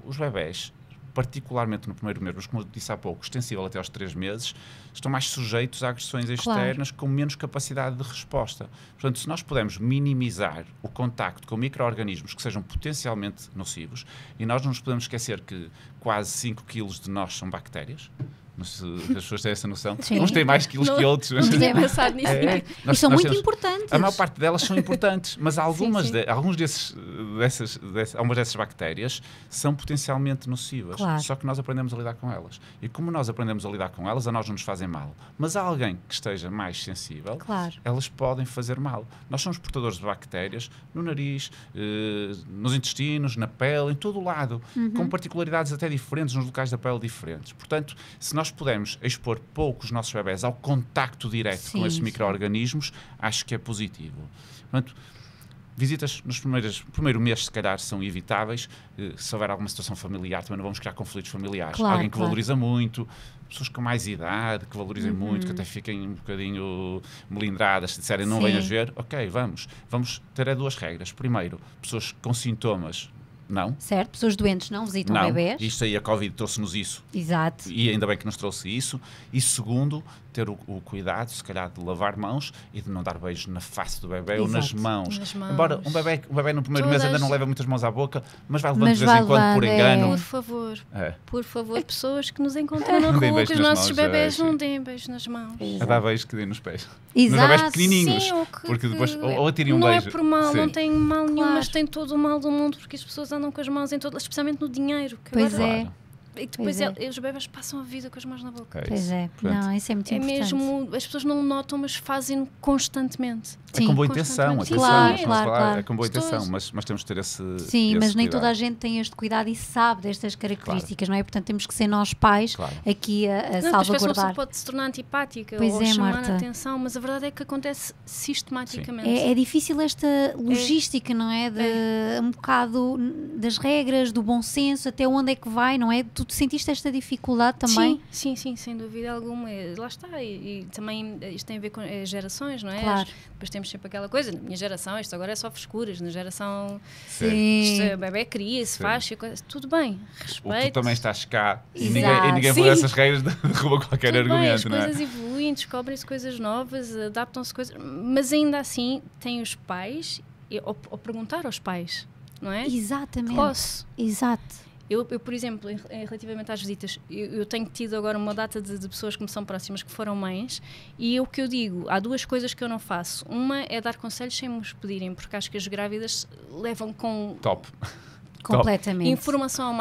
Os bebés, particularmente no primeiro mês, mas como eu disse há pouco, extensível até aos 3 meses, estão mais sujeitos a agressões externas com menos capacidade de resposta. Portanto, se nós pudermos minimizar o contacto com micro-organismos que sejam potencialmente nocivos, e nós não nos podemos esquecer que quase 5 quilos de nós são bactérias, as pessoas têm essa noção. Uns têm mais quilos que outros. Não tinha pensado nisso. E são muito importantes. A maior parte delas são importantes, mas algumas dessas bactérias são potencialmente nocivas. Claro. Só que nós aprendemos a lidar com elas. E como nós aprendemos a lidar com elas, a nós não nos fazem mal. Mas a alguém que esteja mais sensível, elas podem fazer mal. Nós somos portadores de bactérias no nariz, nos intestinos, na pele, em todo o lado, com particularidades até diferentes, nos locais da pele diferentes. Portanto, se nós pudermos expor pouco os nossos bebés ao contacto direto com esses micro-organismos, acho que é positivo. Portanto, visitas nos primeiro mês, se calhar, são evitáveis. Se houver alguma situação familiar, também não vamos criar conflitos familiares. Alguém que valoriza muito, pessoas com mais idade, que valorizem muito, que até fiquem um bocadinho melindradas, se disserem não venhas ver, ok, vamos ter 2 regras. Primeiro, pessoas com sintomas Não. Certo? Pessoas doentes não visitam bebés. Isto aí, a Covid trouxe-nos isso. Exato. E ainda bem que nos trouxe isso. E segundo, ter o cuidado, se calhar, de lavar mãos e de não dar beijos na face do bebê ou nas mãos. Embora um bebê no primeiro mês ainda não leva muitas mãos à boca, mas vai levando de vez em quando por engano. Por favor, pessoas que nos encontram na rua, que os nossos bebés não deem beijos nas mãos. A dar beijos que deem nos pés. Exato. Nos bebés pequenininhos. Sim, porque depois, ou atirem um não beijo. Não é por mal, Sim. não tem mal nenhum, mas tem todo o mal do mundo, porque as pessoas andam com as mãos em todo, especialmente no dinheiro. Que pois agora, é. E depois os bebés passam a vida com as mãos na boca. Pois é. Não, isso é muito importante. Mesmo, as pessoas não notam, mas fazem constantemente. É com boa intenção, claro. É com boa intenção, mas temos de ter esse Sim, mas nem cuidado. toda a gente tem este cuidado e sabe destas características, não é? Portanto, temos que ser nós pais aqui a salvaguardar. Uma pode se tornar antipática pois ou é, chamar Marta. a atenção, mas a verdade é que acontece sistematicamente. É difícil esta logística, não é? Um bocado das regras, do bom senso, até onde é que vai, não é? Tu sentiste esta dificuldade também? Sim, sem dúvida alguma. Lá está, e também isto tem a ver com as gerações, não é? Claro. Depois temos sempre aquela coisa, na minha geração isto agora é só frescuras, na geração Sim. o bebê cria-se, faz, tudo bem, respeito. Tu também estás cá e Exato. ninguém por essas regras derruba qualquer tudo argumento, bem, as não é? coisas evoluem, descobrem-se coisas novas, adaptam-se coisas, mas ainda assim tem os pais, ou perguntar aos pais, não é? Exatamente. Posso? Exato. Eu, por exemplo, relativamente às visitas, eu tenho tido agora uma data de pessoas que me são próximas que foram mães, e o que eu digo, há duas coisas que eu não faço. Uma é dar conselhos sem me os pedirem, porque acho que as grávidas levam com... Top. Completamente. Informação a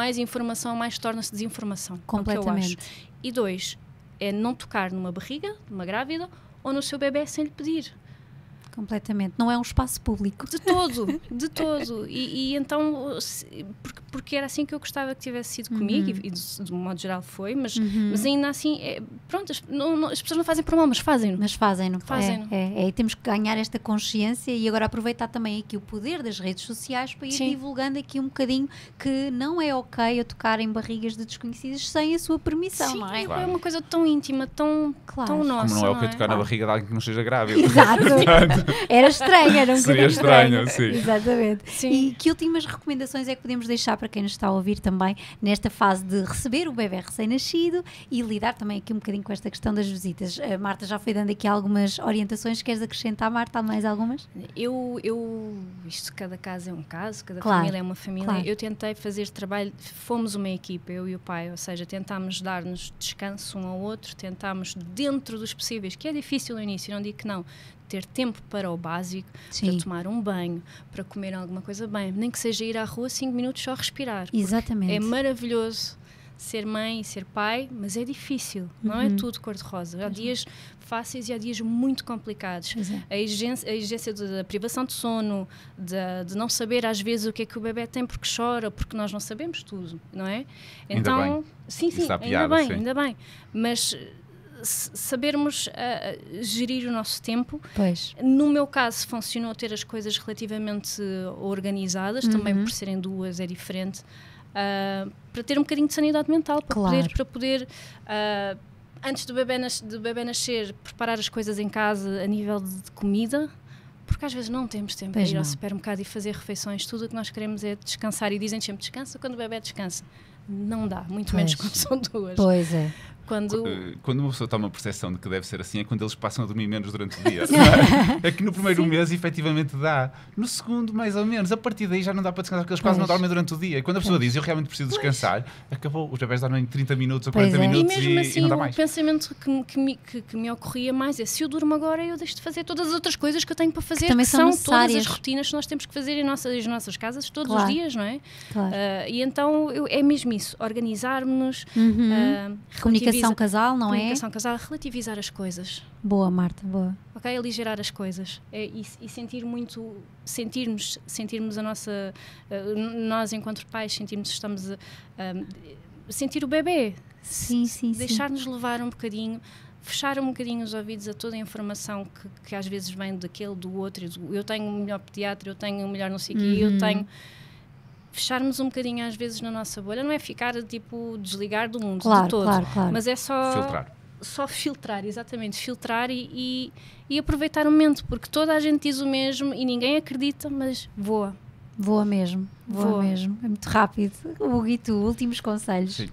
mais torna-se desinformação. Completamente. É o que eu acho. E dois, é não tocar numa barriga, numa grávida, ou no seu bebê sem lhe pedir. Completamente. Não é um espaço público. De todo. E então, porque era assim que eu gostava que tivesse sido comigo, e de um modo geral foi, mas ainda assim, pronto, as pessoas não fazem por mal, mas fazem-no. Mas fazem-no. Fazem-no. E temos que ganhar esta consciência e agora aproveitar também aqui o poder das redes sociais para ir divulgando aqui um bocadinho que não é ok eu tocar em barrigas de desconhecidos sem a sua permissão, Sim, não é? É uma coisa tão íntima, tão nossa. Como não é ok tocar na barriga de alguém que não seja grávido. Exato. Era estranho, era um Seria bocadinho estranho, sim. Exatamente. Sim. E que últimas recomendações é que podemos deixar para quem nos está a ouvir também nesta fase de receber o bebê recém-nascido e lidar também aqui um bocadinho com esta questão das visitas? A Marta já foi dando aqui algumas orientações. Queres acrescentar, Marta, mais algumas? Isto, cada caso é um caso, cada Claro, família é uma família. claro. Eu tentei fazer trabalho, fomos uma equipa, eu e o pai, ou seja, tentámos dar-nos descanso um ao outro, tentámos dentro dos possíveis, que é difícil no início, não digo que não, ter tempo para o básico, Sim. para tomar um banho, para comer alguma coisa bem, nem que seja ir à rua 5 minutos só respirar. Exatamente. É maravilhoso ser mãe e ser pai, mas é difícil, não é tudo cor-de-rosa. Há dias fáceis e há dias muito complicados. A exigência da privação de sono, de não saber às vezes o que é que o bebê tem porque chora, porque nós não sabemos tudo, não é? Então, ainda bem. Sim, ainda bem. Mas sabermos gerir o nosso tempo. Pois. No meu caso funcionou ter as coisas relativamente organizadas, também por serem duas é diferente, para ter um bocadinho de sanidade mental, para poder antes do bebê nascer, preparar as coisas em casa a nível de comida, porque às vezes não temos tempo para ir ao supermercado e fazer refeições. Tudo o que nós queremos é descansar, e dizem sempre descansa quando o bebê descansa. Não dá, muito menos quando são duas. Pois é. Quando uma pessoa toma a percepção de que deve ser assim, é quando eles passam a dormir menos durante o dia. É que no primeiro mês, efetivamente, dá. No segundo, mais ou menos. A partir daí já não dá para descansar, porque eles quase não dormem durante o dia. E quando a pessoa diz, eu realmente preciso descansar, acabou. Os bebés dormem 30 minutos ou 40 minutos e mesmo assim, e não dá mais. O pensamento que me ocorria mais é, se eu durmo agora, eu deixo de fazer todas as outras coisas que eu tenho para fazer, que são todas as rotinas que nós temos que fazer em nossas casas todos os dias, não é? Claro. E então é mesmo isso, organizar-nos, comunicação casal, não é? Comunicação casal, relativizar as coisas. Boa, Marta, boa. Ok, aligerar as coisas e sentirmos a nossa, nós enquanto pais, estamos a sentir o bebê. Sim. Deixar-nos levar um bocadinho, fechar um bocadinho os ouvidos a toda a informação que às vezes vem daquele, do outro. Eu tenho um melhor pediatra, eu tenho um melhor não sei o quê, eu tenho... Fecharmos um bocadinho às vezes na nossa bolha, não é ficar tipo desligar do mundo de todo, claro. mas é só filtrar, exatamente, filtrar e aproveitar o momento, porque toda a gente diz o mesmo e ninguém acredita, mas voa. Voa mesmo. É muito rápido. Hugo, e tu, últimos conselhos? Sim,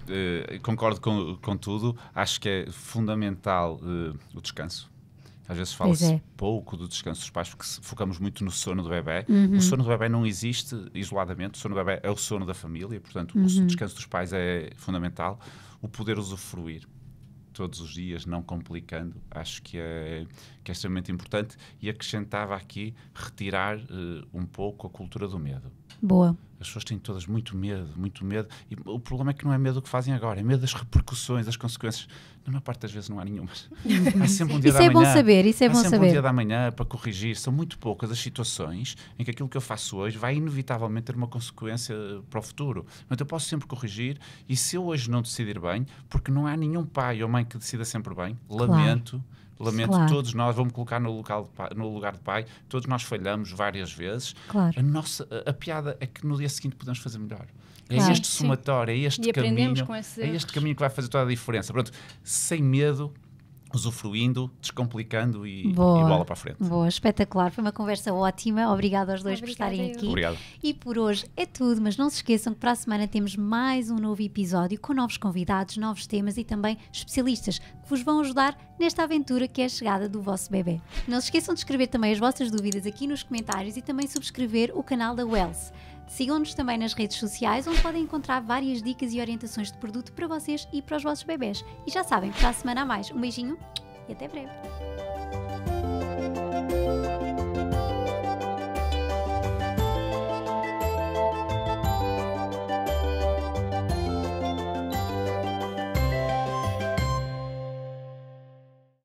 concordo com tudo. Acho que é fundamental o descanso. Às vezes fala-se pouco do descanso dos pais porque focamos muito no sono do bebé. O sono do bebé não existe isoladamente. O sono do bebé é o sono da família. Portanto, o descanso dos pais é fundamental. O poder usufruir todos os dias, não complicando, acho que é extremamente importante. E acrescentava aqui retirar um pouco a cultura do medo. Boa. As pessoas têm todas muito medo. E o problema é que não é medo do que fazem agora, é medo das repercussões, das consequências. Na maior parte das vezes não há nenhumas. Há sempre um dia isso da é manhã. Bom saber, isso é bom há sempre saber. um dia da manhã para corrigir. São muito poucas as situações em que aquilo que eu faço hoje vai inevitavelmente ter uma consequência para o futuro. Portanto, eu posso sempre corrigir e se eu hoje não decidir bem, porque não há nenhum pai ou mãe que decida sempre bem, lamento, claro. Todos nós, vamos colocar no lugar de pai, todos nós falhamos várias vezes. Claro. A piada é que no dia seguinte podemos fazer melhor. Claro. É este somatório, é este caminho, que vai fazer toda a diferença. Pronto, sem medo, usufruindo, descomplicando e bola para a frente. Boa, espetacular. Foi uma conversa ótima. Obrigada aos dois por estarem aqui. Obrigado. E por hoje é tudo, mas não se esqueçam que para a semana temos mais um novo episódio com novos convidados, novos temas e também especialistas que vos vão ajudar nesta aventura que é a chegada do vosso bebê. Não se esqueçam de escrever também as vossas dúvidas aqui nos comentários e também subscrever o canal da Wells. Sigam-nos também nas redes sociais, onde podem encontrar várias dicas e orientações de produto para vocês e para os vossos bebés. E já sabem, para a semana a mais. Um beijinho e até breve.